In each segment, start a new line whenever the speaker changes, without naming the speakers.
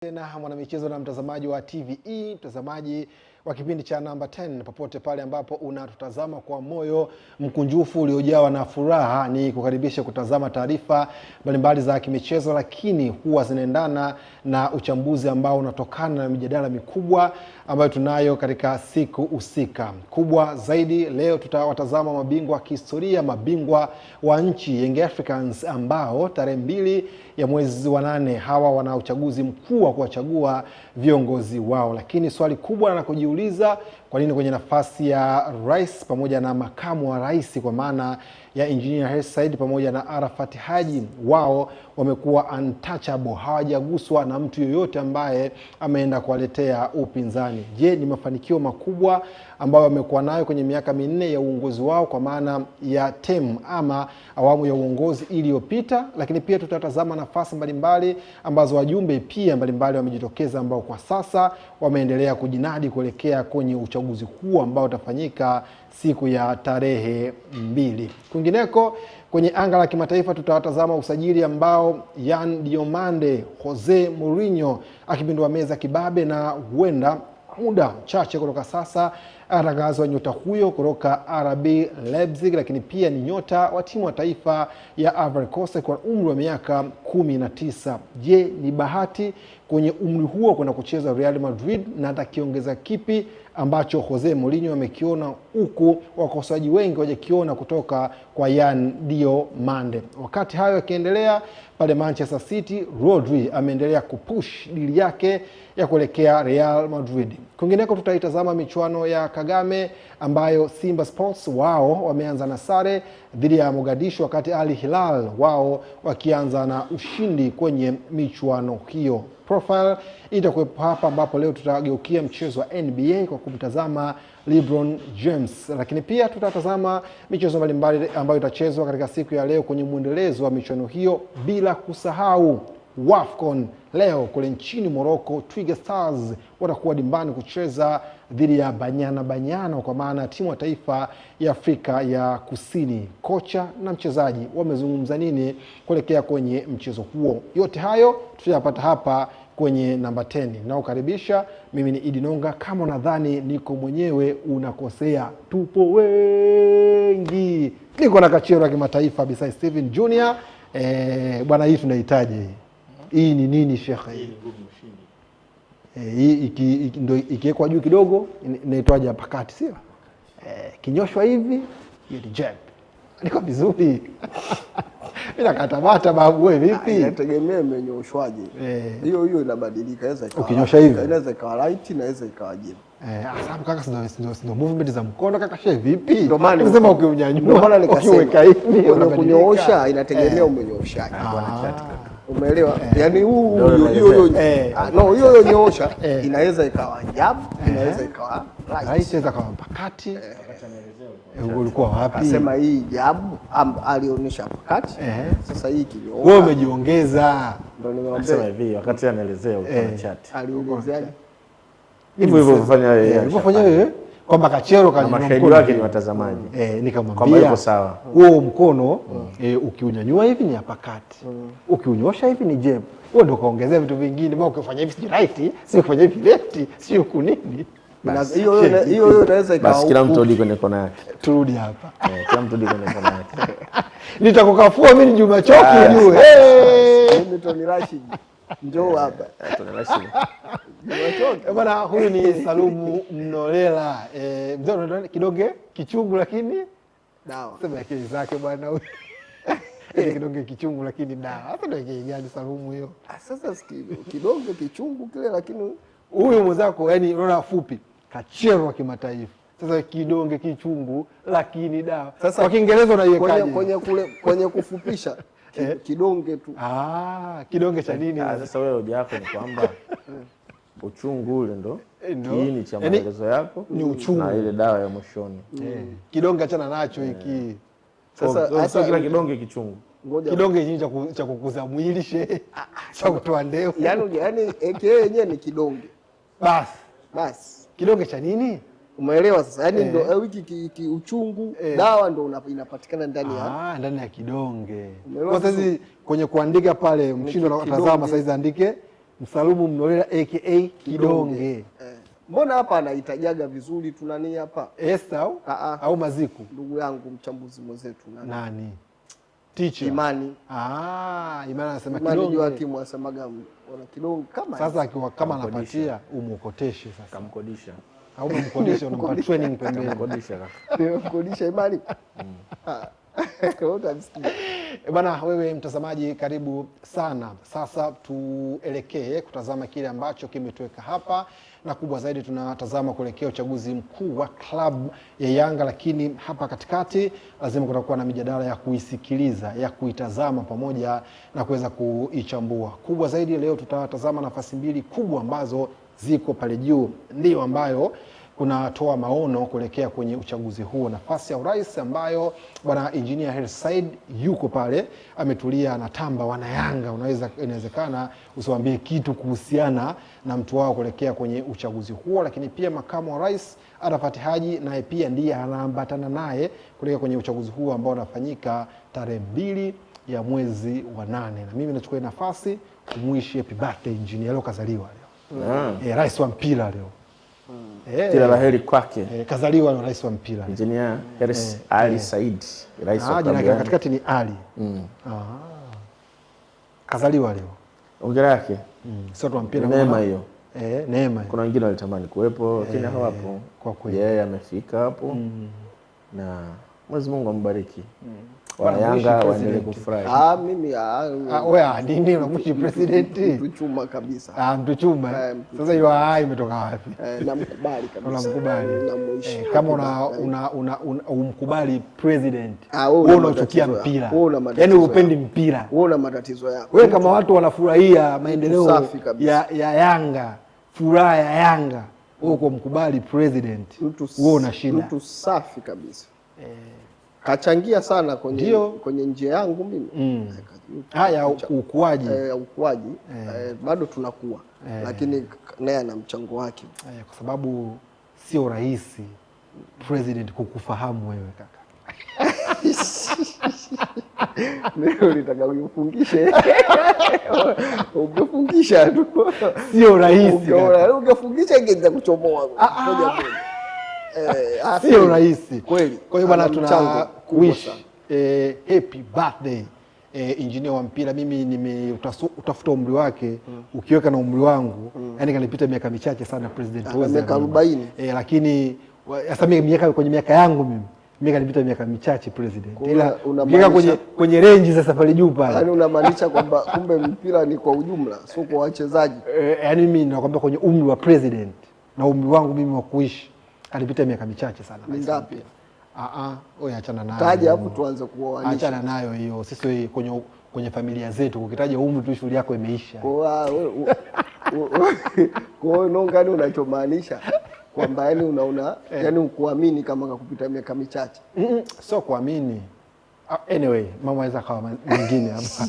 Tena mwanamichezo na mtazamaji wa TVE, mtazamaji wa kipindi cha namba 10 popote pale ambapo unatutazama kwa moyo mkunjufu uliojawa na furaha, ni kukaribisha kutazama taarifa mbalimbali za kimichezo, lakini huwa zinaendana na uchambuzi ambao unatokana na mijadala mikubwa ambayo tunayo katika siku husika. Kubwa zaidi leo tutawatazama mabingwa wa kihistoria, mabingwa wa nchi Young Africans, ambao tarehe 2 ya mwezi wa 8 hawa wana uchaguzi mkuu wa kuwachagua viongozi wao. Lakini swali kubwa na kujiuliza, kwa nini kwenye nafasi ya rais pamoja na makamu wa rais, kwa maana ya Engineer Hersi Said pamoja na Arafat Haji, wao wamekuwa untouchable, hawajaguswa na mtu yoyote ambaye ameenda kuwaletea upinzani? Je, ni mafanikio makubwa ambayo wamekuwa nayo kwenye miaka 4 ya uongozi wao, kwa maana ya term ama awamu ya uongozi iliyopita? Lakini pia tutatazama nafasi mbalimbali ambazo wajumbe pia mbalimbali wamejitokeza, ambao kwa sasa wameendelea kujinadi kuelekea kwenye uchaguzi huu ambao utafanyika siku ya tarehe 2. Kwingineko kwenye anga la kimataifa tutawatazama usajili ambao Yan Diomande, Jose Mourinho akipindua meza kibabe, na huenda muda chache kutoka sasa atangazwa nyota huyo kutoka RB Leipzig, lakini pia ni nyota wa timu wa taifa ya Ivory Coast kwa umri wa miaka 19. Je, ni bahati kwenye umri huo kwenda kucheza Real Madrid, na atakiongeza kipi ambacho Jose Mourinho amekiona huku wakosoaji wengi wajakiona kutoka kwa Yan Diomande? Wakati hayo yakiendelea, pale Manchester City, Rodri ameendelea kupush dili yake ya kuelekea Real Madrid. Kwingineko tutaitazama michuano ya Kagame ambayo Simba Sports wao wameanza na sare dhidi ya Mogadishu, wakati Al Hilal wao wakianza na ushindi kwenye michuano hiyo. Profile itakuwepo hapa, ambapo leo tutageukia mchezo wa NBA kwa kumtazama LeBron James, lakini pia tutatazama michezo mbalimbali ambayo itachezwa katika siku ya leo kwenye muendelezo wa michuano hiyo, bila kusahau WAFCON leo kule nchini Morocco. Twiga Stars watakuwa dimbani kucheza dhidi ya Banyana, kwa maana timu ya taifa ya Afrika ya Kusini. Kocha na mchezaji wamezungumza nini kuelekea kwenye mchezo huo? Yote hayo tutayapata hapa kwenye namba 10. Naokaribisha, mimi ni Idi Nonga. Kama unadhani niko mwenyewe unakosea, tupo wengi. Niko na kachero ya kimataifa besides Steven Junior. Bwana, hii tunahitaji hii ni nini shekhe? Hii ni ngumu ushindi. Hii ndio ikiwekwa juu kidogo inaitwaje hapa kati, sio? Kinyoshwa hivi, hiyo ni jab. Niko vizuri. Bila katabata babu, wewe vipi?
Inategemea imenyoshwaje. Hiyo inabadilika, inaweza ikawa.
Ukinyosha hivi
inaweza ikawa right, inaweza ikawa jab.
Asabu kaka, sio movement za mkono kaka, shehe vipi?
Ndio maana
unasema ukiunyanyua,
ndio maana
ukiweka hivi
kunyoosha inategemea umenyoshaje. Umeelewa? Yaani hiyo nyoosha inaweza ikawa jab, inaweza ikawa right,
inaweza ikawa pakati. Ulikuwa wapi?
Akasema hii jab alionyesha pakati. Sasa hii kinyoosha
wewe umejiongeza.
Ndio nimemwambia hivi wakati anaelezea uko na chat.
Alielezeaje?
Hivyo kufanya yeye.
Alifanya yeye kwamba kachero
kama mashahidi wake ni watazamaji.
Nikamwambia
yuko sawa.
Huo mkono ukiunyanyua hivi ni hapa kati. Ukiunyosha hivi ni jab. Wewe ndio kaongezea vitu vingine, mbona ukifanya hivi si right, si ukifanya hivi left, si huku nini?
Hiyo inaweza ikawa.
Basi kila mtu liko na kona yake.
Turudi hapa.
Kila mtu liko na kona yake.
Nitakukafua mimi Juma Choki ujue.
Mimi Tony Rashid. Njoo hapa.
Tony Rashid.
Bwana, huyu ni Salumu Mnolela. Mzee kidonge kichungu lakini
dawa.
Sema akili zake bwana huyu. Kidonge kichungu lakini dawa. Hata ndio gani Salumu hiyo?
Sasa kidonge kichungu kile, lakini
huyu mwenzako yani unaona fupi kachero wa kimataifa. Sasa kidonge kichungu lakini dawa. Sasa kwa Kiingereza unaiwekaje?
Kwenye kufupisha kidonge tu.
Kidonge cha nini?
Sasa wewe hoja yako ni kwamba uchungu ule ndo kiini cha maelezo yako
ni uchungu
na ile dawa ya mwishoni.
Kidonge achana nacho hiki.
Sasa kila kidonge kichungu.
Kidonge hiki cha kukuza mwili cha kutoa ndevu.
Yaani yenyewe ni kidonge. Basi.
Kidonge cha nini?
Umeelewa sasa? Yaani ndio wiki uchungu, dawa ndio inapatikana ndani
ya kidonge. Kwa sasa kwenye kuandika pale mshindo anatazama saizi andike Msalumu Mlolela aka Kidonge.
Mbona hapa anaitajaga vizuri tunani hapa?
Esther au Maziku?
Ndugu yangu mchambuzi mwenzetu
nani? Teacher.
Imani.
Imani anasema
Kidonge.
Kidonge.
Joakim anasemaga wana Kidonge kama
sasa akiwa kama anapatia umukoteshe sasa.
Kamkodisha.
Au umkodisha unampa training pembeni.
Kamkodisha kaka.
Kamkodisha Imani.
Bana, wewe mtazamaji karibu sana. Sasa tuelekee kutazama kile ambacho kimetuweka hapa, na kubwa zaidi tunatazama kuelekea uchaguzi mkuu wa klabu ya Yanga, lakini hapa katikati lazima kutakuwa na mijadala ya kuisikiliza, ya kuitazama pamoja na kuweza kuichambua. Kubwa zaidi leo tutatazama nafasi mbili kubwa ambazo ziko pale juu, ndio ambayo kunatoa maono kuelekea kwenye uchaguzi huo. Nafasi ya urais ambayo bwana Engineer Hersi Said yuko pale ametulia na tamba wana Yanga, inawezekana usiwaambie kitu kuhusiana na mtu wao kuelekea kwenye uchaguzi huo. Lakini pia makamu wa rais Arafat Haji naye pia ndiye anaambatana naye kuelekea kwenye uchaguzi huo ambao unafanyika tarehe 2 ya mwezi wa 8. Na mimi nachukua nafasi kumwishi happy birthday Engineer, leo kazaliwa leo. Rais wa mpira leo.
Kila la heri kwake.
Kazaliwa na rais wa mpira
Engineer Hersi Ali Said, rais wa klabu
ya katikati ni Ali. Kazaliwa leo.
Hongera yake.
Sio tu mpira.
Neema hiyo.
Neema.
Kuna wengine walitamani kuwepo lakini hawapo.
Kwa kweli.
Yeye amefika hapo. Na Mwenyezi Mungu ambariki. Wana Yanga waendelee kufurahi.
Mimi
wewe nini unamwishi president?
Mtuchuma kabisa.
Mtuchuma. Sasa hiyo imetoka wapi?
Namkubali kabisa.
Unamkubali.
Namuishi.
Kama umkubali president, wewe unachukia mpira. Yaani upendi mpira.
Wewe una matatizo yako.
Wewe kama watu wanafurahia maendeleo ya Yanga, furaha ya Yanga, wewe uko mkubali president, wewe una shida.
Mtu safi kabisa. Kachangia sana kwenye njia yangu mimi.
Haya ukuaji.
Ukuaji. Bado tunakuwa. Lakini naye ana mchango wake.
Kwa sababu sio rahisi president kukufahamu wewe kaka.
Leo nitaka ufungishe. Ungefungisha tu.
Sio rahisi.
Ungefungisha ingeza kuchomoa.
Sio rahisi.
Kweli.
Kwa hiyo bwana tunakuwish happy birthday engineer wa mpira. Mimi nimeutafuta umri wake, ukiweka na umri wangu, yani kanipita miaka michache sana president
Rose. Miaka 40.
Lakini sasa mimi kwenye miaka yangu mimi kanipita miaka michache president. Ila ukiweka kwenye range sasa pale juu pale.
Yaani unamaanisha kwamba kumbe mpira ni kwa ujumla, sio kwa wachezaji.
Yaani mimi nakwambia kwenye umri wa president na umri wangu mimi wa kuishi alipita miaka michache sana.
Ni ngapi?
Wewe achana nayo.
Taja hapo tuanze kuoanisha.
Achana nayo hiyo. Sisi kwenye familia zetu ukitaja umri tu shughuli yako imeisha.
Kwa hiyo nongani unachomaanisha kwamba yani unaona yani ukuamini kama kakupita miaka michache.
Sio kuamini. Anyway, mama anaweza kawa mwingine hapa.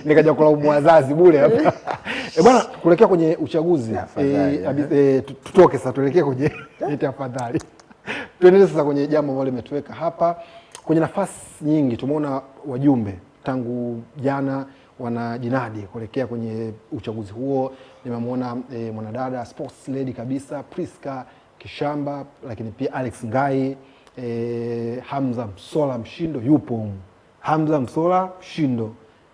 Nikaja kulaumu wazazi bure hapa. Bwana, kuelekea kwenye uchaguzi tutoke sasa tuelekee kwenye tafadhali. Tuendelee sasa kwenye jambo ambalo limetuweka hapa. Kwenye nafasi nyingi tumeona wajumbe tangu jana wanajinadi kuelekea kwenye uchaguzi huo. Nimemwona mwanadada sports lady kabisa Priska Kishamba, lakini pia Alex Ngai, Hamza Msola Mshindo yupo. Hamza Msola Mshindo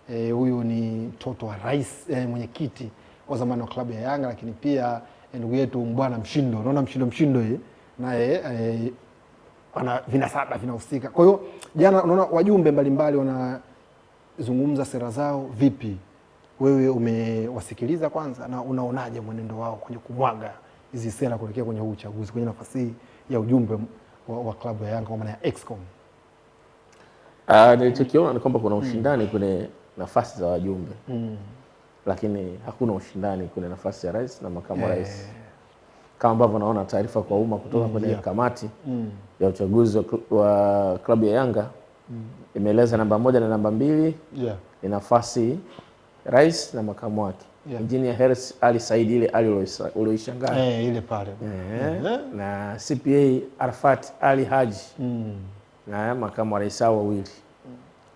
huyu ni mtoto wa rais mwenyekiti wa zamani wa klabu ya Yanga, lakini pia ndugu yetu Mbwana Mshindo. Unaona Mshindo naye ana vinasaba vinahusika. Kwa hiyo jana unaona wajumbe mbalimbali wanazungumza sera zao. Vipi wewe umewasikiliza kwanza na unaonaje mwenendo wao kwenye kumwaga hizi sera kuelekea kwenye huu uchaguzi kwenye nafasi ya ujumbe wa klabu ya Yanga kwa maana ya Excom?
Nilichokiona ni kwamba kuna ushindani kwenye nafasi za wajumbe. Lakini hakuna ushindani kwenye nafasi ya rais na makamu wa rais. Kama ambavyo naona taarifa kwa umma kutoka kwenye kamati ya uchaguzi wa klabu ya Yanga imeeleza namba 1 na namba 2 ni nafasi rais na makamu wake. Engineer Hersi Ali Said ile ulioishangaa
ile pale.
Na CPA Arafat Ali Haji na makamu wa rais wawili.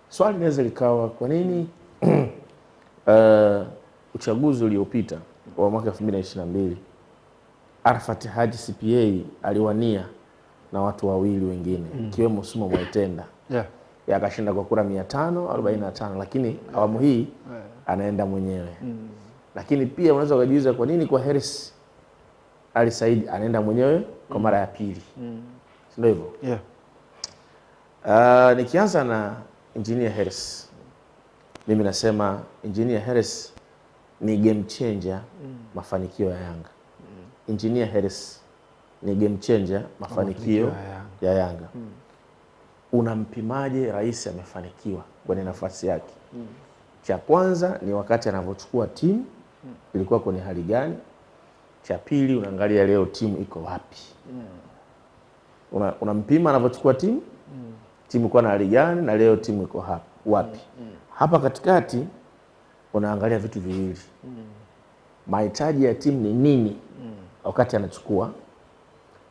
Swali linaweza likawa kwa nini uchaguzi uliopita wa mwaka 2022 Arafat Haji CPA aliwania na watu wawili wengine ikiwemo Suma Mwaitenda. Akashinda kwa kura 545, lakini awamu hii anaenda mwenyewe. Lakini pia unaweza kujiuliza kwa nini kwa Hersi Ali Said anaenda mwenyewe kwa mara ya pili. Sio hivyo? Nikianza na Engineer Hersi. Mimi nasema Engineer Hersi ni game changer mafanikio ya Yanga. Engineer Hersi ni game changer mafanikio ya Yanga. Unampimaje rais amefanikiwa kwenye nafasi yake? Cha kwanza ni wakati anavyochukua timu ilikuwa kwenye hali gani? Cha pili unaangalia leo timu iko wapi? Unampima anavyochukua timu iko na hali gani na leo timu iko wapi? Hapa katikati unaangalia vitu viwili. Mahitaji ya timu ni nini wakati anachukua?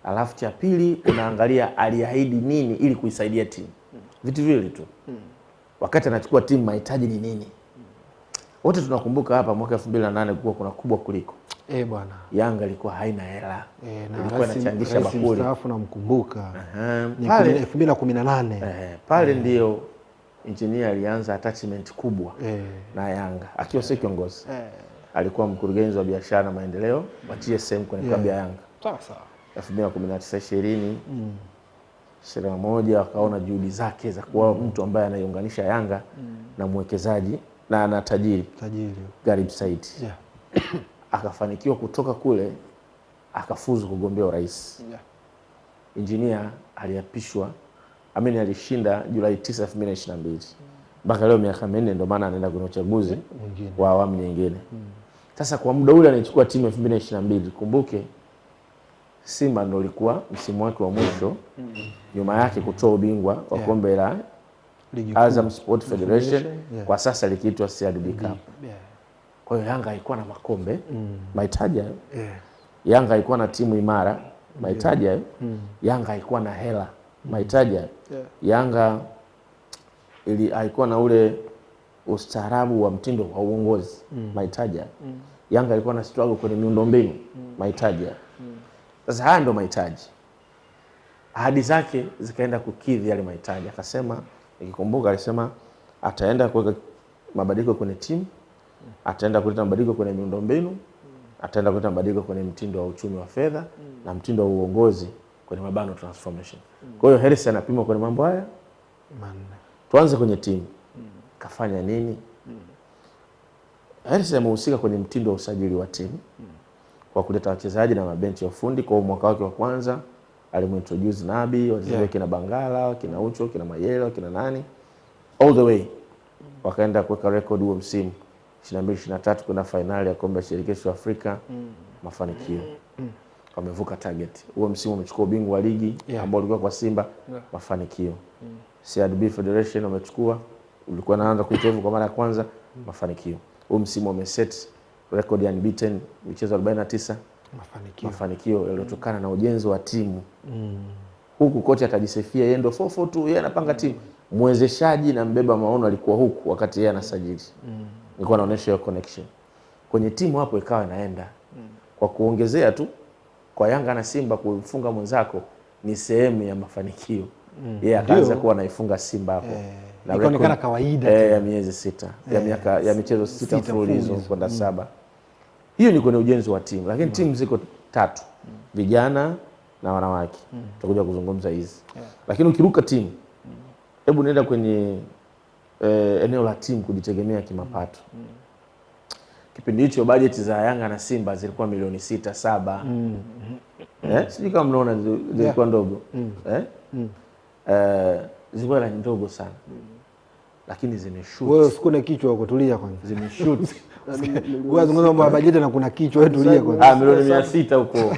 Alafu cha pili unaangalia aliahidi nini ili kuisaidia timu. Vitu viwili tu. Wakati anachukua timu mahitaji ni nini? Wote tunakumbuka hapa mwaka 2008 kulikuwa kuna kubwa kuliko.
Bwana.
Yanga ilikuwa haina hela.
Ilikuwa inachangisha bakuli. Mstaafu namkumbuka. Ni 2018.
Pale ndio Engineer alianza attachment kubwa na Yanga. Akiwa sio kiongozi. Alikuwa mkurugenzi wa biashara na maendeleo wa TSM kwenye klabu ya Yanga.
Sawa sawa.
2019 21 wakaona juhudi zake za kuwa mtu ambaye anaiunganisha Yanga na mwekezaji na tajiri Garib Said. Akafanikiwa kutoka kule akafuzu kugombea urais. Engineer aliapishwa, alishinda Julai 9, 2022. Mpaka leo miaka 4 ndio maana anaenda kwenye uchaguzi wa awamu nyingine. Sasa kwa muda ule anachukua timu 2022. Kumbuke Simba ndio ilikuwa msimu wake wa mwisho nyuma yake kutoa ubingwa wa kombe la Azam Sport Federation, kwa sasa likiitwa CRDB Cup. Kwa hiyo Yanga haikuwa na makombe, mahitaji hayo. Yanga haikuwa na timu imara, mahitaji hayo. Yanga haikuwa na hela, mahitaji hayo. Yanga haikuwa na ule ustaarabu wa mtindo wa uongozi, mahitaji hayo. Yanga ilikuwa na struggle kwenye miundombinu, mahitaji hayo. Sasa haya ndio mahitaji. Ahadi zake zikaenda kukidhi yale mahitaji. Akasema, nikikumbuka alisema ataenda kuweka mabadiliko kwenye timu, ataenda kuleta mabadiliko kwenye miundombinu, ataenda kuleta mabadiliko kwenye mtindo wa uchumi wa fedha na mtindo wa uongozi kwenye mabano transformation. Kwa hiyo Hersi anapimwa kwenye mambo haya. Tuanze kwenye timu. Kafanya nini? Hersi amehusika kwenye mtindo wa usajili wa timu kwa kuleta wachezaji na mabenchi ya ufundi. Kwa mwaka wake wa kwanza alimintroduce Nabi, wachezaji kina Bangala, kina Ucho, kina Mayelo, kina nani, all the way wakaenda kuweka record huo msimu 22-23 kuna finali ya kombe la shirikisho Afrika. Mafanikio, wamevuka target. Huo msimu wamechukua ubingwa wa ligi ambao ulikuwa kwa Simba. Mafanikio. CRDB Federation wamechukua, ulikuwa naanza kuitevu kwa mara ya kwanza. Mafanikio. Huo msimu wameset record ya unbeaten michezo 49. Mafanikio yaliyotokana na ujenzi wa timu. Huku kocha atajisifia yeye ndo 442, yeye anapanga timu. Mwezeshaji na mbeba maono alikuwa huku wakati yeye anasajili. Nilikuwa naonesha hiyo connection. Kwenye timu hapo ikawa inaenda. Kwa kuongezea tu kwa Yanga na Simba kufunga mwenzako ni sehemu ya mafanikio. Yeye akaanza kuwa anaifunga Simba hapo.
Na ilionekana kawaida
ya miezi 6, ya miaka ya michezo 6 mfululizo kwenda 7. Hiyo ni kwenye ujenzi wa timu, lakini timu ziko 3. Vijana na wanawake. Tutakuja kuzungumza hizi. Lakini ukiruka timu, hebu nenda kwenye eneo la timu kujitegemea kimapato. Kipindi hicho bajeti za Yanga na Simba zilikuwa milioni 6-7. Sijui kama mnaona zilikuwa ndogo. Zilikuwa ndogo sana. Lakini zimeshoot.
Wewe usikune kichwa uko, tulia kwanza.
Zimeshoot.
Wewe zungumza mambo ya bajeti na kuna kichwa, wewe tulia kwanza.
Milioni 600 huko.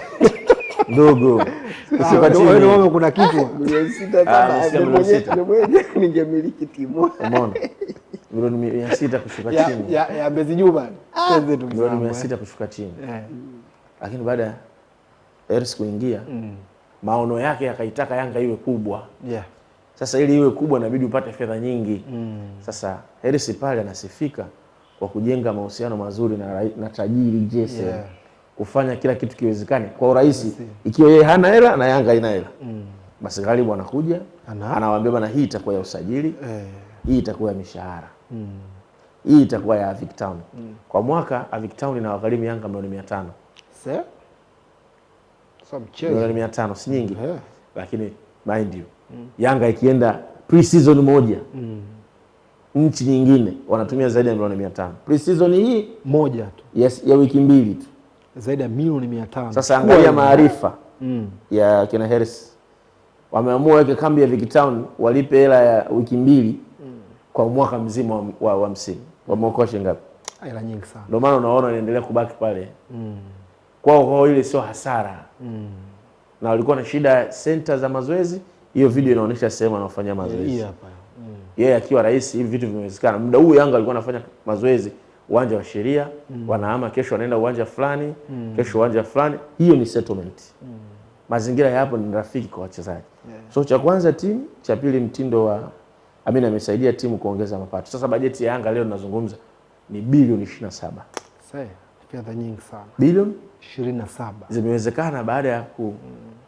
Ndogo.
Wewe kuna kichwa.
Milioni 6 kama mwenyewe ningemiliki timu.
Umeona? Milioni 600 kushuka chini.
Ya Mbezi Juma.
Milioni 600 kushuka chini. Lakini baada ya Hersi kuingia, maono yake yakaitaka Yanga iwe kubwa. Sasa ili iwe kubwa inabidi upate fedha nyingi. Sasa Hersi pale anasifika wa kujenga mahusiano mazuri na tajiri Jason, kufanya kila kitu kiwezekane kwa urahisi. Ikiwa yeye hana hela na Yanga ina hela, basi Gharibu anakuja anawaambia bana, hii itakuwa ya usajili, hii itakuwa ya mishahara, hii itakuwa ya Avic Town. Kwa mwaka Avic Town inawagharimu Yanga milioni 500. Milioni 500 si nyingi, lakini mind you, Yanga ikienda pre-season moja nchi nyingine wanatumia zaidi ya milioni 500. Pre-season hii
moja tu,
yes, ya wiki mbili tu
zaidi ya milioni 500. Sasa
angalia maarifa ya kina Harris, wameamua weke kambi ya Avic Town, walipe hela ya wiki mbili kwa mwaka mzima wa msimu. Wameokoa shilingi ngapi?
Hela nyingi sana.
Ndio maana unaona wanaendelea kubaki pale. Kwao ile sio hasara. Na walikuwa na shida center za mazoezi. Hiyo video inaonyesha sehemu anafanya mazoezi.
Hapa.
Yeye akiwa rais, hivi vitu vimewezekana. Muda huu Yanga alikuwa anafanya mazoezi uwanja wa Sheria, wanahama kesho wanaenda uwanja fulani, kesho uwanja fulani. Hiyo ni settlement. Mazingira yapo ni rafiki kwa wachezaji. So cha kwanza timu, cha pili mtindo wa Amina amesaidia timu kuongeza mapato. Sasa bajeti ya Yanga leo tunazungumza ni bilioni 27.
Sasa fedha nyingi sana.
Bilioni
27.
Zimewezekana baada ya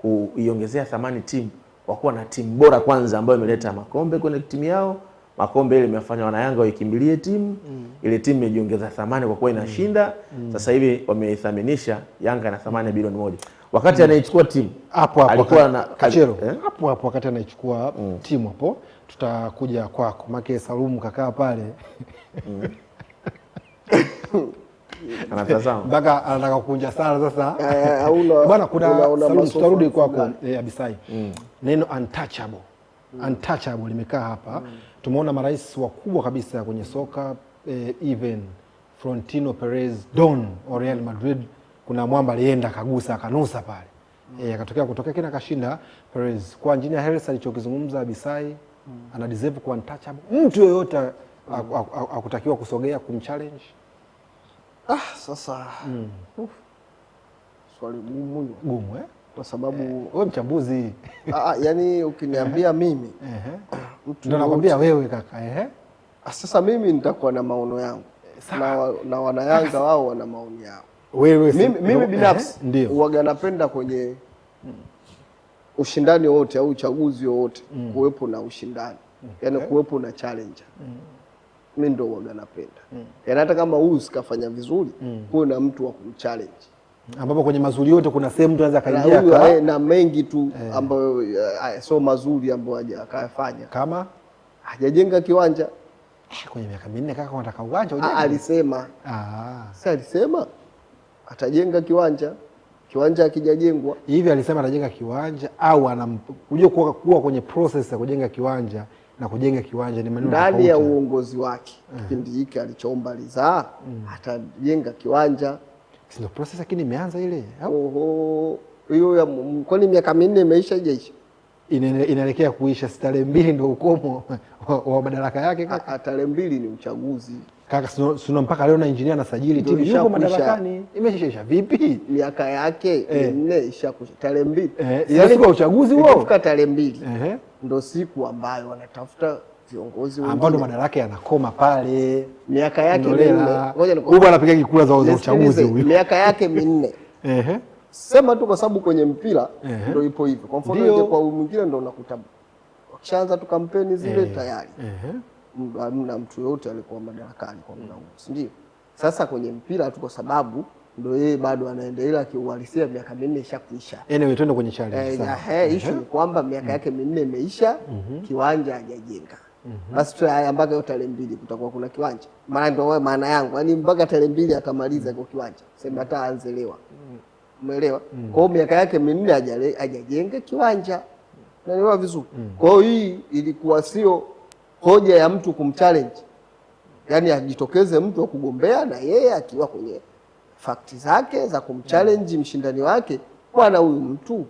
kuiongezea thamani timu, kwa kuwa na timu bora kwanza ambayo imeleta makombe kwenye timu yao. Makombe ile imefanya wana Yanga waikimbilie timu. Ile timu imejiongeza thamani kwa kuwa inashinda. Sasa hivi wameithaminisha Yanga na thamani ya bilioni 1. Wakati anaichukua timu
hapo
alikuwa na
Kachero hapo wakati anaichukua timu hapo, tutakuja kwako make Salumu kakaa pale
anatazama
mpaka anataka kukunja sana. Sasa bwana, kuna Salumu, tutarudi kwako Abisai. Neno untouchable, untouchable limekaa hapa. Tumeona marais wakubwa kabisa kwenye soka, even Florentino Perez Don wa Real Madrid, kuna mwamba alienda kagusa akanusa pale, akatokea kutokea kina kashinda Perez. Kwa Engineer Harris alichokizungumza Abisai, ana deserve kuwa untouchable. Mtu yoyote akutakiwa kusogea kumchallenge.
Sasa swali gumu kwa sababu
wewe mchambuzi.
Yani ukiniambia mimi
ndio nakwambia wewe kaka.
Sasa mimi nitakuwa na maono yangu na wana Yanga wao wana maoni yao. Mimi binafsi huwaga napenda kwenye ushindani wote au uchaguzi wote kuwepo na ushindani, yani kuwepo na challenger. Mimi ndio huwaga napenda. Yani hata kama huyu sikafanya vizuri, kuwe na mtu wa kumchallenge.
Ambapo kwenye mazuri yote kuna sehemu mtu anaweza kaingia
na mengi tu ambayo sio mazuri ambayo akayafanya.
Kama
hajajenga kiwanja
kwenye miaka 4 kaka, unataka uwanja ujenge.
Alisema sasa, alisema atajenga kiwanja hakijajengwa.
Hivi alisema atajenga kiwanja au anakuja kuwa kwenye process ya kujenga kiwanja na kujenga kiwanja ni maneno
ndani ya uongozi wake. Kipindi hiki alichoomba ridhaa, atajenga kiwanja.
Sio process lakini imeanza ile.
Hiyo kwani miaka 4 imeisha ijaisha?
Inaelekea kuisha. Tarehe 2 ndio ukomo wa madaraka yake kaka.
Tarehe 2 ni uchaguzi
kaka, sio mpaka leo na engineer anasajili timu yuko madarakani. Imeshaisha vipi?
Miaka yake 4 ishakusha. Tarehe 2
yani kwa uchaguzi huo
kufika tarehe 2 ndio siku ambayo wanatafuta viongozi wengine
ambao madaraka yanakoma pale.
Miaka yake 4.
Ngoja huyu anapiga kura za uchaguzi huyu.
Miaka yake 4. Sema tu kwa sababu kwenye mpira ndio ipo hivyo. Kwa mfano kwa mwingine ndio unakuta wakishaanza tu kampeni zile tayari. Hamna mtu yote alikuwa madarakani kwa muda huo, si ndio? Sasa kwenye mpira tu kwa sababu ndio yeye bado anaendelea kiuhalisia, miaka 4 ishakuisha.
Anyway, twende kwenye challenge sasa.
Issue ni kwamba miaka yake 4 imeisha, kiwanja hajajenga. Basi tu mpaka tarehe 2 kutakuwa kuna kiwanja. Maana ndio maana yangu, yani mpaka tarehe 2 atamaliza kwa kiwanja. Sema hata aanzelewa. Umeelewa? Kwa hiyo miaka yake 4 hajajenga kiwanja. Unaelewa vizuri? Kwa hiyo hii ilikuwa sio hoja ya mtu kumchallenge. Yaani ajitokeze mtu wa kugombea na yeye akiwa kwenye fakti zake za kumchallenge mshindani wake. Bwana, huyu mtu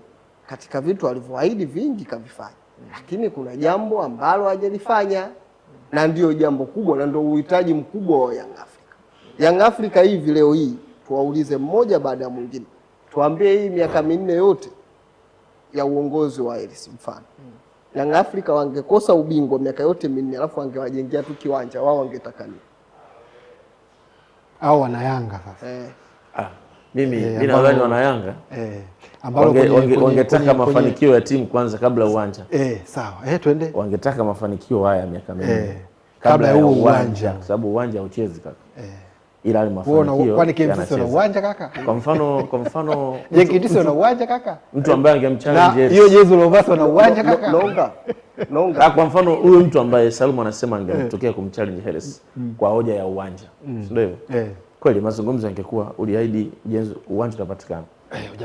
katika vitu alivyoahidi vingi kavifanya. Lakini kuna jambo ambalo hajalifanya, na ndio jambo kubwa na ndio uhitaji mkubwa wa Young Africa. Young Africa hivi leo hii tuwaulize mmoja baada ya mwingine. Tuambie hii miaka 4 yote ya uongozi wa Hersi mfano. Young Africa wangekosa ubingwa miaka yote 4 alafu wangewajengea tu kiwanja, wao wangetaka nini?
au wana Yanga sasa.
Mimi nadhani wana Yanga
ambao
wangetaka mafanikio ya timu kwanza kabla uwanja.
Sawa. Twende.
Wangetaka mafanikio haya miaka mingi
kabla ya uwanja,
kwa sababu uwanja hauchezi kaka. Ila ali mafanikio.
Kwani KMC wana uwanja kaka?
Kwa mfano
JKT wana uwanja kaka?
Mtu ambaye angemchallenge
hiyo jezi ulovaa wana uwanja kaka?
Nonga. Kwa mfano huyo mtu ambaye Salum anasema angemtokea kumchallenge Hersi kwa hoja ya uwanja. Ndio hivyo. Kweli mazungumzo yangekuwa uliahidi uwanja utapatikana.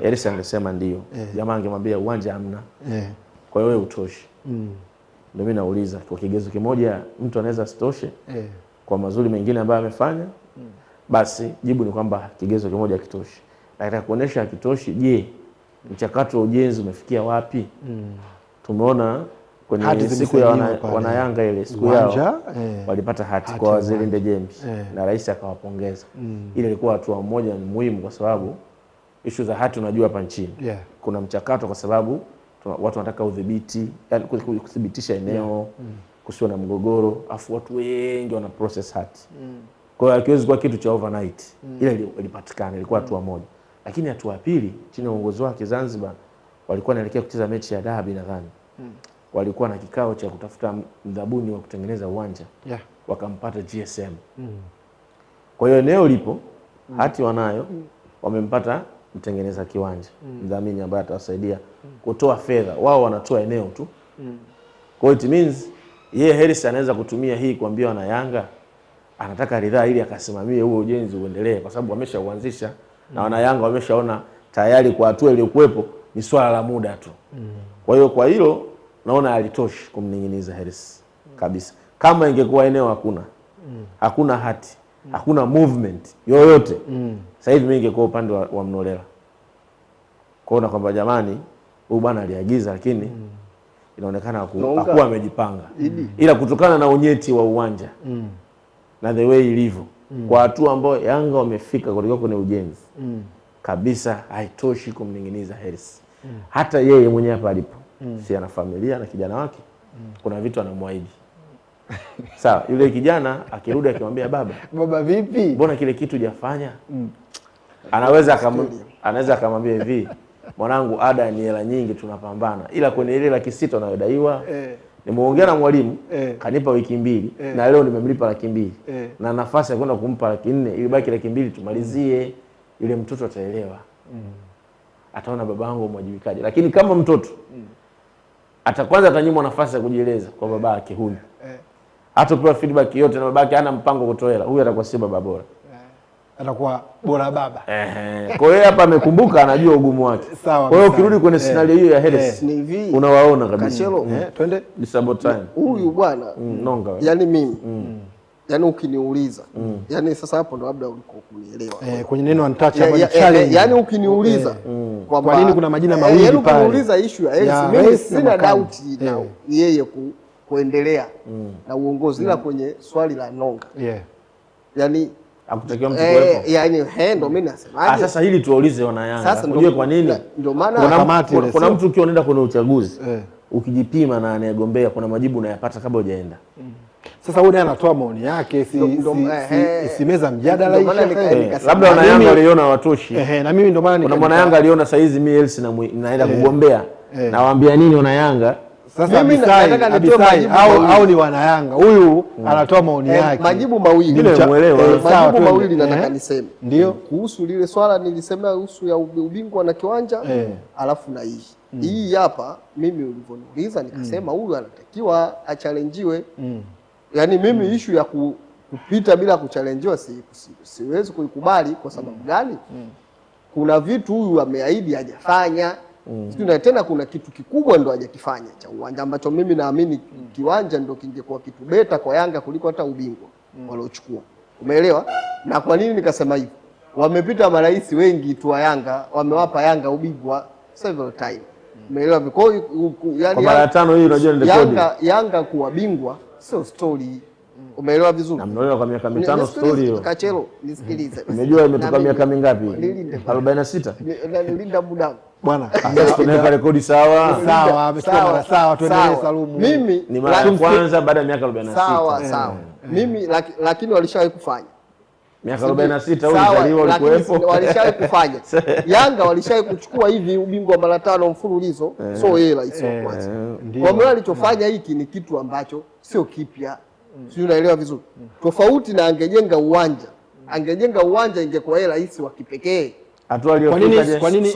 Hersi angesema ndio. Jamaa angemwambia uwanja hamna. Kwa hiyo wewe utoshi. Ndio mimi nauliza kwa kigezo kimoja mtu anaweza sitoshe kwa mazuri mengine ambayo amefanya. Basi jibu ni kwamba kigezo kimoja hakitoshi. Nataka kuonesha hakitoshi, je, mchakato wa ujenzi umefikia wapi? Tumeona kwenye siku ya wana Yanga ile siku yao walipata hati kwa Waziri Ndejembi na rais akawapongeza. Ile ilikuwa hatua moja ni muhimu kwa sababu issue za hati unajua hapa nchini. Kuna mchakato kwa sababu watu wanataka udhibiti, yani kudhibitisha eneo, kusiwe na mgogoro, afu watu wengi wana process hati. Kwa hiyo hakiwezi kuwa kitu cha overnight. Ile ilipatikana, ilikuwa hatua moja. Lakini hatua ya pili chini ya uongozi wake Zanzibar walikuwa wanaelekea kucheza mechi ya dabi nadhani. Walikuwa na kikao cha kutafuta mdhabuni wa kutengeneza uwanja. Wakampata GSM. Kwa hiyo eneo lipo, hati wanayo, wamempata mtengeneza kiwanja, mdhamini ambaye atawasaidia kutoa fedha. Wao wanatoa eneo tu. Kwa hiyo it means yeye Hersi anaweza kutumia hii kuambia wana Yanga anataka ridhaa ili akasimamie huo ujenzi uendelee kwa sababu wameshauanzisha na wana Yanga wameshaona tayari kwa hatua iliyokuepo ni swala la muda tu. Kwa hiyo kwa hilo naona alitoshi kumninginiza Hersi kabisa. Kama ingekuwa eneo hakuna hati, hakuna movement yoyote. Sasa hivi mimi ingekuwa upande wa Mnolela. Kuona kwamba jamani huyu bwana aliagiza lakini inaonekana hakuwa amejipanga. Ila kutokana na unyeti wa uwanja na the way ilivyo kwa hatua ambayo Yanga wamefika kulikuwa kwenye ujenzi kabisa haitoshi kumninginiza Hersi. Hata yeye mwenyewe hapa alipo si ana familia na kijana wake, kuna vitu anamwaahidi. Sawa, yule kijana akirudi akimwambia baba
vipi?
Mbona kile kitu hujafanya? Anaweza akamwambia hivi, mwanangu ada ni hela nyingi tunapambana. Ila kwenye ile 600,000 unayodaiwa nimeongea na mwalimu kanipa wiki 2 na leo nimemlipa 200,000 na nafasi ya kwenda kumpa 400,000 ili baki 200,000 tumalizie. Yule mtoto ataelewa. Ataona babangu mwajibikaje. Lakini kama mtoto atakwanza atanyimwa nafasi ya kujieleza kwa babake huyu. Hatapewa feedback yote na babake hana mpango kutoa hela. Huyu atakuwa si baba bora.
Atakuwa bora baba.
Kwa hiyo hapa amekumbuka anajua ugumu wake. Kwa hiyo ukirudi kwenye scenario hiyo ya Hersi unawaona kabisa.
Twende
Disabotine.
Huyu bwana
Nonga.
Yaani mimi yaani ukiniuliza yaani sasa hapo ndo labda ulikuwa kunielewa.
Kwenye neno untouchable challenge.
Yaani ukiniuliza
kwa nini kuna majina mawili pale.
Yaani ukiniuliza issue ya Hersi mimi sina doubt na yeye kuendelea na uongozi ila kwenye swali la Nonga. Yaani
hakutakiwa mtu kuwepo.
Yaani ndo mimi nasemaje?
Sasa hili tuwaulize wana Yanga. Unajua kwa nini?
Ndio maana
kuna mtu ukiwa unaenda kwenye uchaguzi ukijipima na anayegombea kuna majibu unayapata kabla hujaenda.
Sasa huyu anatoa maoni yake si meza mjadala hii.
Labda wana Yanga waliona watoshi.
Na mimi ndio maana
kuna mwana Yanga aliona saa hizi mimi Hersi naenda kugombea. Nawaambia nini wana Yanga?
Sasa mimi nataka nitoe majibu au ni wana Yanga. Huyu anatoa maoni yake.
Majibu mawili.
Nimemuelewa.
Majibu mawili nataka niseme.
Ndio.
Kuhusu lile swala nilisemea kuhusu ya ubingwa na kiwanja, alafu na hii hapa mimi ulivyoniuliza nikasema huyu anatakiwa achallenjiwe. Yaani mimi issue ya kupita bila kuchallenjiwa siwezi kuikubali kwa sababu gani? Kuna vitu huyu ameahidi hajafanya. Na tena kuna kitu kikubwa ndo hajakifanya cha uwanja ambacho mimi naamini kiwanja ndo kingekuwa kitu beta kwa Yanga kuliko hata ubingwa waliochukua. Umeelewa? Na kwa nini nikasema hivyo? Wamepita marais wengi tu wa Yanga, wamewapa Yanga ubingwa several time. Umeelewa? Kwa
yani kwa mara 5 hii unajua ni rekodi.
Yanga kuwa bingwa sio story. Umeelewa vizuri?
Na mnaelewa kwa miaka 5 story hiyo.
Kachero, nisikilize.
Umejua imetoka miaka mingapi? 46.
Nilinda muda.
Bwana,
tunaweka rekodi sawa.
Sawa, tuendelee Salumu.
Mimi
ni mara ya kwanza baada ya miaka 46.
Sawa. Mimi lakini walishawahi kufanya.
miaka 46 ulizaliwa ulikuwepo.
Walishawahi kufanya. Yanga walishawahi kuchukua hivi ubingwa mara 5 mfululizo, so hela hiyo kwanza. Kwa maana alichofanya hiki ni kitu ambacho sio kipya. Sio, unaelewa vizuri. Tofauti na angejenga uwanja. Angejenga uwanja ingekuwa hela rahisi wa kipekee.
Hatua aliyofika je?
Kwa nini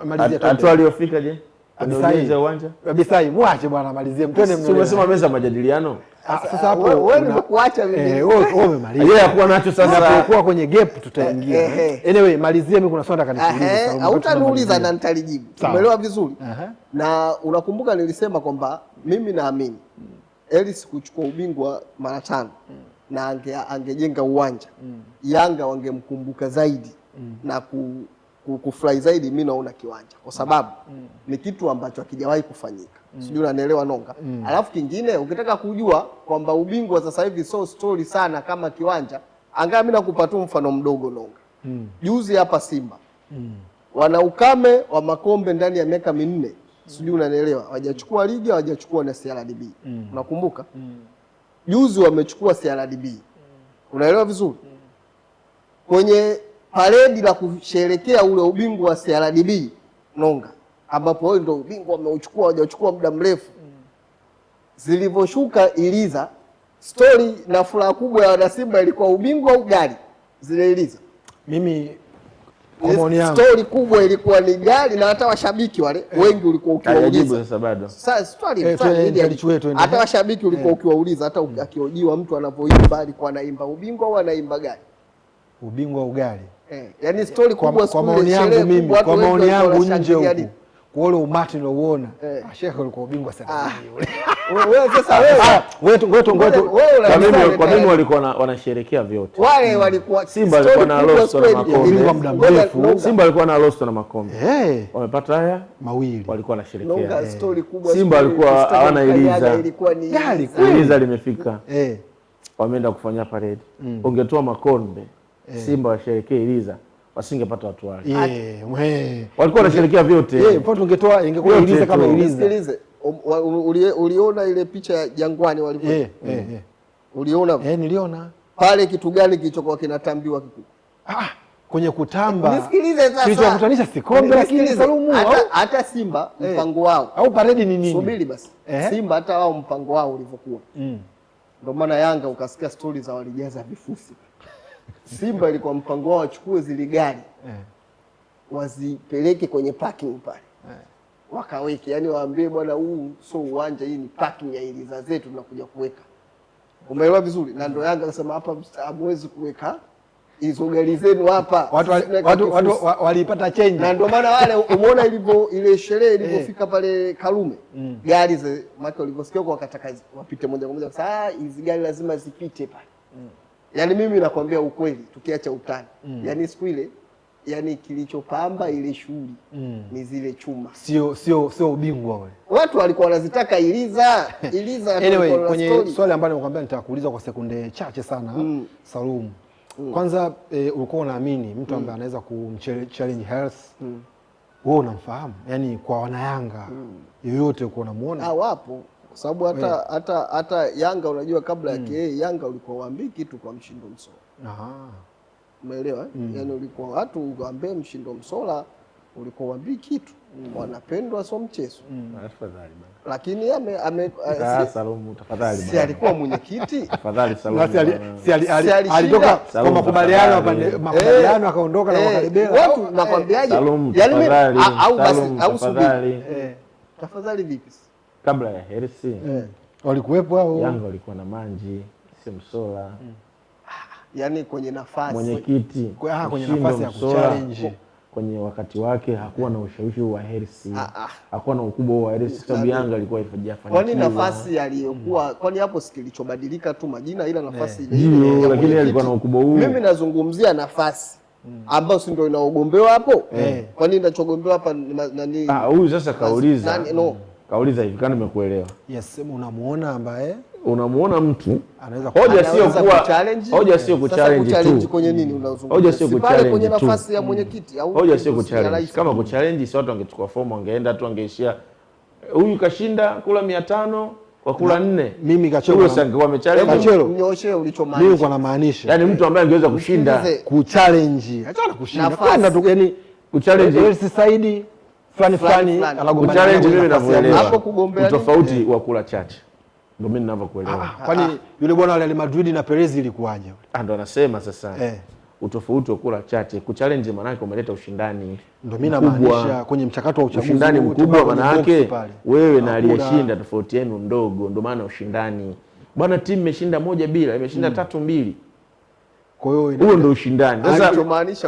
malizia tu?
Hatua aliyofika je? Anaujenza uwanja?
Bisai, muache bwana malizie. Mtone
mnene. Umesema meza majadiliano.
Sasa hapo wewe nimekuacha mimi.
Wewe umemaliza.
Yeye hakuwa nacho sasa.
Tunapokuwa kwenye gap tutaingia. Anyway, malizie, mimi kuna swali nataka nikuulize.
Hautaniuliza na nitalijibu. Umeelewa vizuri? Na unakumbuka nilisema kwamba mimi naamini Ellis kuchukua ubingwa mara 5 na angejenga uwanja, Yanga wangemkumbuka zaidi na kufurahi zaidi. Mimi naona kiwanja kwa sababu ni kitu ambacho hakijawahi kufanyika. Sijui unanielewa Nonga. Alafu kingine ukitaka kujua kwamba ubingwa sasa hivi so story sana kama kiwanja, angaa mimi nakupa tu mfano mdogo Nonga. Juzi hapa Simba wana ukame wa makombe ndani ya miaka 4. Sijui unanielewa. Hawajachukua ligi, hawajachukua na CRDB. Unakumbuka? Juzi wamechukua CRDB. Unaelewa vizuri? Kwenye paredi la kusherekea ule ubingwa wa CRDB Nonga, ambapo wao ndio ubingwa wameuchukua, hawajachukua muda mrefu. Zilivyoshuka Iliza, story na furaha kubwa ya wana Simba ilikuwa ubingwa au gari. Zile Iliza.
Mimi kwa maoni yangu
story kubwa ilikuwa ni gari, na hata washabiki wale wengi ulikuwa ukiwauliza.
Sasa bado.
Sasa story hata washabiki ulikuwa ukiwauliza, hata akiojiwa mtu anapoimba alikuwa anaimba ubingwa au anaimba gari.
Ubingwa ugali.
Yaani story kubwa
kwa maoni yangu mimi, kwa maoni yangu nje huko. Kwa ule umati unaoona, Sheikh alikuwa ubingwa sana yule.
Wewe sasa wewe
kwa mimi walikuwa wanasherehekea vyote.
Wale walikuwa
Simba alikuwa na lost na makombe
kwa muda mrefu.
Simba alikuwa na lost na makombe. Wamepata haya
mawili.
Walikuwa wanasherehekea.
Story kubwa.
Simba alikuwa hawana Iliza.
Gari
Iliza limefika. Wameenda kufanya parade. Ungetoa makombe Simba washerekee Iliza, wasingepata watu wale. Walikuwa wanasherekea vyote.
Kwa tungetoa ingekuwa Iliza kama Iliza.
Sikilize, uliona ile picha ya Jangwani walivyo? Uliona?
Niliona.
Pale kitu gani kilichokuwa kinatambiwa kikubwa?
Kwenye kutamba.
Nisikilize sasa.
Kilichokutanisha si kombe lakini Salumu
hata Simba mpango wao.
Au paredi ni nini?
Subiri basi. Simba hata wao mpango wao ulivyokuwa. Ndio maana Yanga ukasikia stori za walijaza vifusi. Simba ilikuwa mpango wao wachukue zile gari wazipeleke kwenye parking pale, wakaweke, yani waambie bwana, huu so uwanja, hii ni parking ya Iliza zetu tunakuja kuweka. Umeelewa vizuri? Na ndio Yanga akasema hapa hamwezi kuweka hizo gari zenu hapa.
Watu walipata change,
na ndio maana wale umeona ilivyo ile sherehe ilipofika pale Karume, gari ze maki walivyosikia kwa wakataka wapite moja kwa moja, sasa hizi gari lazima zipite pale. Yaani mimi nakwambia ukweli, tukiacha utani. Yaani siku ile, yaani kilichopamba ile shughuli ni zile chuma.
Sio ubingwa wale.
Watu walikuwa wanazitaka Iliza.
Anyway, kwenye swali ambalo nimekwambia nitakuuliza kwa sekunde chache sana, Salum. Kwanza ulikuwa unaamini mtu ambaye anaweza kumchallenge Health? Wewe unamfahamu? Yaani kwa wanayanga yoyote uko unamuona?
Wapo. Kwa sababu hata Yanga unajua kabla yake Yanga ulikuwa waambii kitu kwa Mshindo Msola. Umeelewa? Yaani ulikuwa watu waambie Mshindo Msola ulikuwa waambii kitu. Wanapendwa sio mchezo.
Tafadhali bana.
Lakini
Salum tafadhali bana.
Si alikuwa mwenyekiti?
Tafadhali Salum.
Alitoka kwa makubaliano akaondoka na makaribela.
Watu nakwambiaje?
Yaani
au basi au subiri. Tafadhali vipi?
Kabla ya Hersi
walikuwepo hao.
Yanga walikuwa na Manji, Msola.
Yaani kwenye nafasi
mwenyekiti
kwenye nafasi ya kuchallenge
kwenye wakati wake hakuwa na ushawishi wa Hersi. Hakuwa na ukubwa wa Hersi sababu Yanga ilikuwa haijafanikiwa.
Kwani nafasi aliyokuwa kwani hapo sikilichobadilika tu majina, ila nafasi
ile lakini alikuwa na ukubwa huo.
Mimi nazungumzia nafasi ambayo si ndio inaogombewa hapo. Kwani inachogombewa hapa nani?
Huyu sasa kauliza. Kauliza hivi kana nimekuelewa.
Yes, unamuona ambaye
unamuona mtu
anaweza
hoja sio kuchallenge tu.
Kwenye nini unazungumza?
Hoja sio kuchallenge
kwenye nafasi ya mwenyekiti au
hoja sio kuchallenge. Kama kuchallenge si watu wangechukua fomu wangeenda tu wangeishia huyu kashinda kula 500 wakula 4.
Mimi Kachero
huyo sangekuwa amechallenge.
Kachero
Nyoshe ulichomaanisha.
mimi kwa namaanisha
Yaani mtu ambaye angeweza kushinda,
kuchallenge. Hata kushinda. Kwenda tu yani
kuchallenge
Hersi Said fulani anagombana.
Kuchallenge mimi ninavyoelewa.
Hapo kugombea
tofauti wa kula chache. Ndio mimi ninavyokuelewa.
Kwani yule bwana wa Real Madrid na Perez ilikuwaje yule?
Ndio anasema sasa. Utofauti wa kula chache, kuchallenge maana yake umeleta ushindani.
Ndio mimi namaanisha kwenye mchakato wa uchaguzi.
Ushindani mkubwa maana yake wewe na aliyeshinda tofauti yenu ndogo, ndio maana ushindani. Bwana timu imeshinda 1-0, imeshinda 3-2.
Kwa hiyo
huo ndio ushindani. Sasa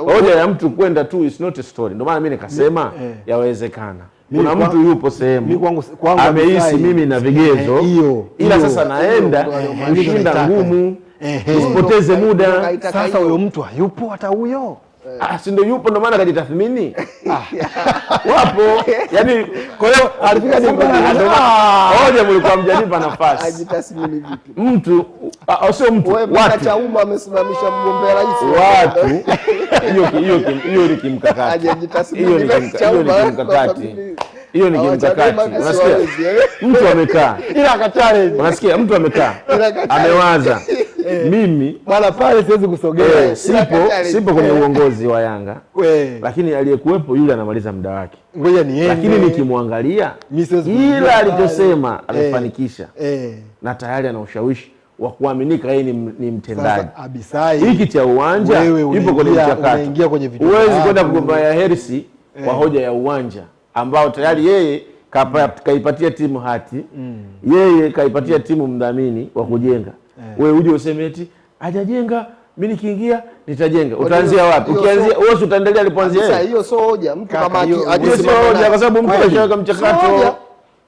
hoja ya mtu kwenda tu is not a story. Ndio maana mimi nikasema yawezekana. Kuna mtu yupo sehemu amehisi mimi na vigezo, ila sasa naenda kushinda ngumu, usipoteze muda.
Sasa huyo mtu hayupo hata huyo.
Si ndio yupo, ndio maana kajitathmini. Wapo. Yaani
kwa hiyo alifika
hoja mlikuwa mjanipa nafasi.
Ajitathmini vipi?
Mtu sio mtu,
watu Chauma amesimamisha mgombea rais.
Watu hiyo ni kimkakati. Hiyo ni kimkakati. Hiyo ni kimkakati. Unasikia? Mtu amekaa.
Ila akachallenge.
Unasikia? Mtu amekaa. Amewaza. Mimi
bwana pale siwezi kusogea.
Sipo kwenye uongozi wa Yanga. Lakini aliyekuwepo yule anamaliza muda wake.
Ngoja niende.
Lakini nikimwangalia ila alichosema amefanikisha. Na tayari ana ushawishi wa kuaminika yeye ni mtendaji. Hiki cha uwanja yupo kwenye mchakato. Huwezi kwenda kugombea Hersi kwa hoja ya uwanja ambao tayari yeye kaipatia timu hati. Yeye kaipatia timu mdhamini wa kujenga. Wewe uje useme eti hajajenga, mimi nikiingia nitajenga. Utaanzia wapi? Ukianzia wewe utaendelea alipoanzia yeye.
Sasa hiyo sio hoja. Mtu kama
sio hoja kwa sababu mtu anashaka mchakato.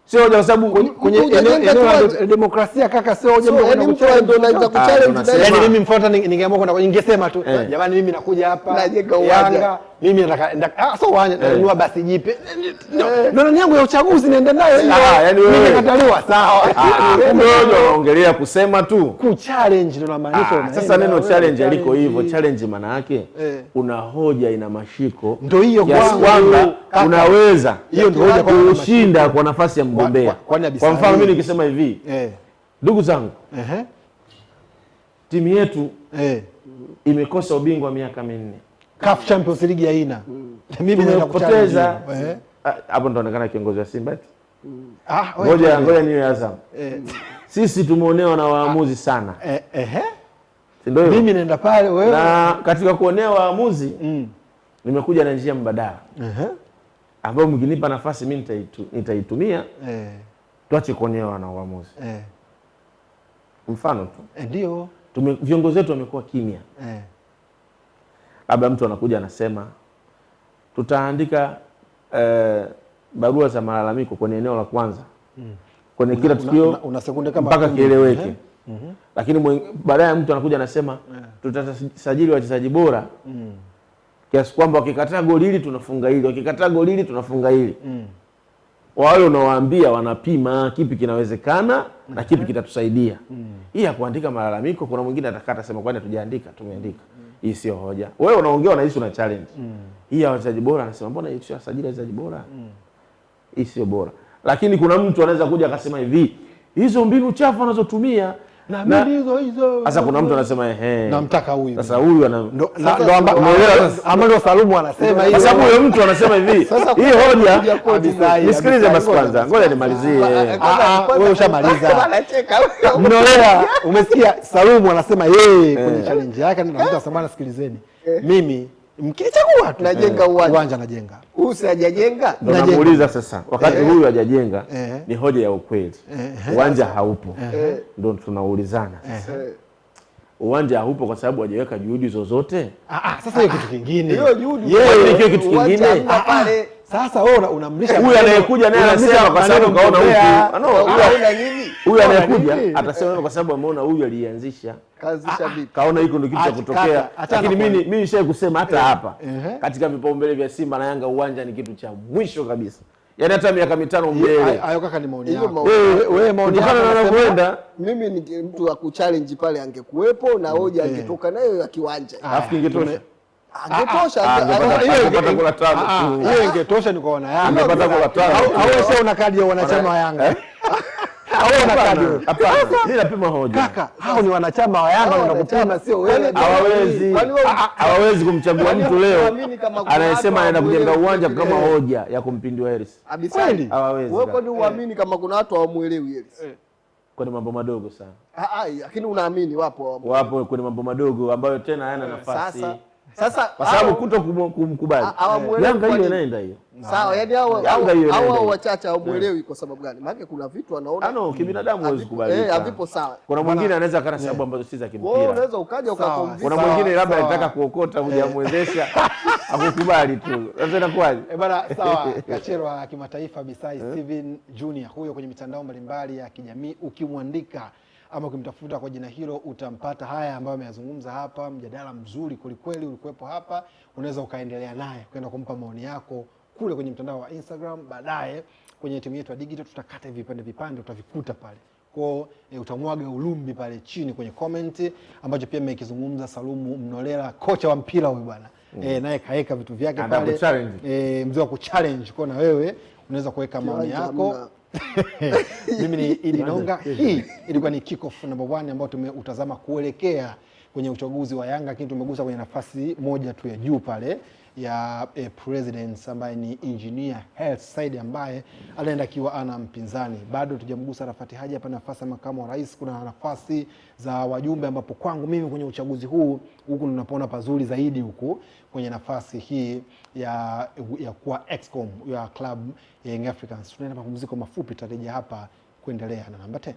Sio hoja kwa sababu
kwenye eneo demokrasia kaka, sio hoja
ndio unaweza kuchallenge.
Yaani mimi mfuata ningeamua kwenda ningesema tu jamani, mimi nakuja hapa Yanga, mimi nataka sio uwanja ndio basi jipe. Ndio yangu ya uchaguzi naenda nayo hiyo.
Yaani wewe
nimekataliwa sawa.
Ndio unaongelea kusema tu.
Kuchallenge ndio maanisha.
Sasa neno challenge aliko hivyo, challenge maana yake una hoja ina mashiko.
Ndio hiyo
kwamba unaweza hiyo ndio hoja kushinda kwa nafasi ya mgombea. Kwa mfano mimi nikisema hivi, ndugu zangu, timu yetu imekosa ubingwa miaka 4.
CAF Champions League haina.
Mimi nimepoteza. Hapo ndo anaonekana kiongozi wa Simba eti. Ngoja niwe Azam. Sisi tumeonewa na waamuzi sana.
Ndio mimi naenda pale wewe.
Na katika kuonewa waamuzi nimekuja na njia mbadala. Ambao mkinipa nafasi mimi nitaitumia. Tuache kuonewa na waamuzi. Mfano tu.
Ndio.
Viongozi wetu wamekuwa kimya. Labda mtu anakuja anasema tutaandika barua za malalamiko kwenye eneo la kwanza. Kwenye kila tukio
una sekunde kama
mpaka kieleweke. Lakini baadaye mtu anakuja anasema tutasajili wachezaji bora. Kiasi kwamba wakikataa goli hili tunafunga hili, wakikataa goli hili tunafunga hili. Wale unawaambia wanapima kipi kinawezekana na kipi kitatusaidia. Hii ya kuandika malalamiko, kuna mwingine atakata sema kwani tujaandika, tumeandika. Hii sio hoja. Wewe unaongea unahisi una challenge. Hii ya wachezaji bora anasema mbona hii sio sajili wachezaji bora? Hii sio bora. Lakini kuna mtu anaweza kuja akasema hivi, hizo mbinu chafu anazotumia
na mimi hizo.
Sasa kuna mtu anasema
namtaka huyu.
Sasa huyu ana
ndio Salumu anasema hiyo.
Sasa huyo mtu anasema hivi, hii hoja nisikilize basi kwanza. Ngoja nimalizie.
Wewe ushamaliza. Mnolea, umesikia Salumu anasema yeye kwenye challenge yake ndio anataka samana, sikilizeni. Mimi mkichagua tu
najenga
uwanja najenga.
Huyu si hajajenga?
Namuuliza sasa, wakati huyu hajajenga ni hoja ya ukweli. Uwanja haupo. Ndio tunaulizana. Uwanja haupo kwa sababu hajaweka juhudi zozote.
Sasa hiyo kitu kingine.
Hiyo juhudi.
Hiyo kitu kingine.
Sasa wewe unamlisha
huyu anayekuja naye anasema kwa sababu kaona huyu anayekuja atasema kwa sababu ameona huyu alianzisha
kaanzisha vipi,
kaona hiko ndio kitu cha kutokea. Lakini mimi nishaye kusema hata hapa katika vipaumbele vya Simba na Yanga uwanja ni kitu cha mwisho kabisa. Yaani hata miaka 5 mbele.
Hayo kaka ni maoni yako.
Wewe
maoni
yako unavyoenda.
Mimi ni mtu wa kuchallenge pale angekuepo na hoja angetoka nayo ya kiwanja.
Alafu ingetosha.
Angetosha
hiyo ingetosha ni kwa wana Yanga.
Angepata kwa 5.
Au sio una kadi ya wanachama wa Yanga?
Hapana, mimi napima hoja.
Kaka, hao ni wanachama wa Yanga wanakupima, sio wewe.
Hawawezi kumchagua mtu leo anayesema anaenda kujenga uwanja kama hoja ya kumpindua Hersi.
Kweli?
Hawawezi.
Wewe kwani uamini kama kuna watu hawamuelewi Hersi?
Kwa mambo madogo sana.
Lakini unaamini wapo
kwenye mambo madogo ambayo tena hayana nafasi.
Sasa
kwa sababu kuto kumkubali. Yanga hiyo inaenda hiyo.
Sawa, yani hao wachache hawamuelewi kwa sababu gani? Maana kuna vitu wanaona
kibinadamu huwezi kubali.
Havipo sawa.
Kuna mwingine anaweza kana sababu ambazo si za kimpira.
Wewe unaweza ukaja ukakonvince.
Kuna mwingine labda anataka kuokota hujamwezesha akukubali tu. Sasa inakuwaje?
Bana sawa, kachero wa kimataifa Bisai Steven Junior huyo kwenye mitandao mbalimbali ya kijamii ukimwandika ama ukimtafuta kwa jina hilo utampata. Haya ambayo ameyazungumza hapa, mjadala mzuri kweli ulikuwepo hapa, unaweza ukaendelea naye kwenda kumpa maoni yako kule kwenye mtandao wa Instagram. Baadaye kwenye timu yetu ya digital tutakata vipande utavikuta pale. Kwa utamwaga ulumbi pale chini kwenye comment, ambacho pia mmekizungumza Salumu Mnolela, kocha wa mpira huyu bwana. Naye kaeka vitu vyake pale. Mzee wa kuchallenge kwa na wewe unaweza kuweka maoni yako. Mimi ni Idi Nonga. Hii ilikuwa ni kick off number 1 ambao tumeutazama kuelekea kwenye uchaguzi wa Yanga, lakini tumegusa kwenye nafasi moja tu ya juu pale ya president ambaye ni engineer Hersi Said ambaye anaenda akiwa ana mpinzani. Bado tujamgusa Rafati Haji hapa nafasi ya makamu wa rais. Kuna nafasi za wajumbe ambapo kwangu mimi kwenye uchaguzi huu huku tunapoona pazuri zaidi huku kwenye nafasi hii ya kuwa excom ya club ya Young Africans. Tunaenda mapumziko mafupi, tutarejea hapa kuendelea na namba 10.